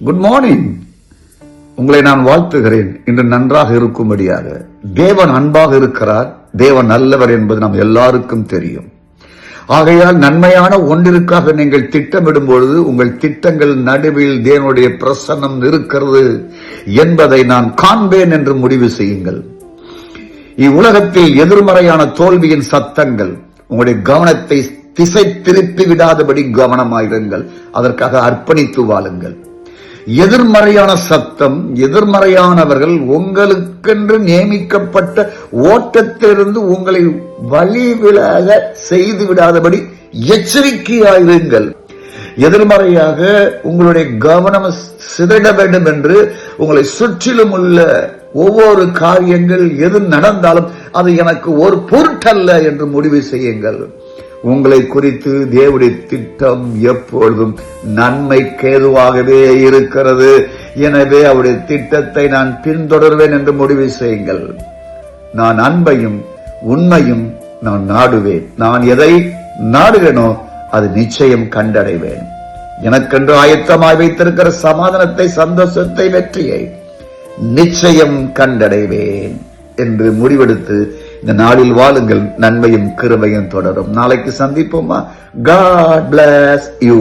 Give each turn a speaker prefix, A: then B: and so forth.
A: Good morning. உங்களை நான் வாழ்த்துகிறேன். இன்று நன்றாக இருக்கும்படியாக. தேவன் அன்பாக இருக்கிறார், தேவன் நல்லவர் என்பது நாம் எல்லாருக்கும் தெரியும். ஆகையால் நன்மையான ஒன்றிற்காக நீங்கள் திட்டமிடும் பொழுது உங்கள் திட்டங்கள் நடுவில் தேவனுடைய பிரசன்னம் இருக்கிறது என்பதை நான் காண்பேன் என்று முடிவு செய்யுங்கள். இவ்வுலகத்தில் எதிர்மறையான தோல்வியின் சத்தங்கள் உங்களுடைய கவனத்தை திசை திருப்பி விடாதபடி கவனமாயிருங்கள். அதற்காக அர்ப்பணித்து வாழுங்கள். எதிர்மறையான சத்தம், எதிர்மறையானவர்கள் உங்களுக்கென்று நியமிக்கப்பட்ட ஓட்டத்திலிருந்து உங்களை வழிவிலக செய்து விடாதபடி எச்சரிக்கையாயிருங்கள். எதிர்மறையாக உங்களுடைய கவனம் சிதற வேண்டும் என்று உங்களை சுற்றிலும் உள்ள ஒவ்வொரு காரியங்கள் எது நடந்தாலும் அது எனக்கு ஒரு பொருட்டல்ல என்று முடிவு செய்யுங்கள். உங்களை குறித்து தேவனுடைய திட்டம் எப்பொழுதும் நன்மைக்கு ஏதுவாகவே இருக்கிறது. எனவே அவருடைய திட்டத்தை நான் பின்தொடர்வேன் என்று முடிவு செய்யுங்கள். நான் அன்பையும் உண்மையும் நான் நாடுவேன். நான் எதை நாடுவேனோ அது நிச்சயம் கண்டடைவேன். எனக்கென்று ஆயத்தமாய் வைத்திருக்கிற சமாதானத்தை, சந்தோஷத்தை, வெற்றியை நிச்சயம் கண்டடைவேன் என்று முடிவெடுத்து இந்த நாளில் வாழுங்கள். நன்மையும் கிருபையும் தொடரும். நாளைக்கு சந்திப்போமா? God bless you.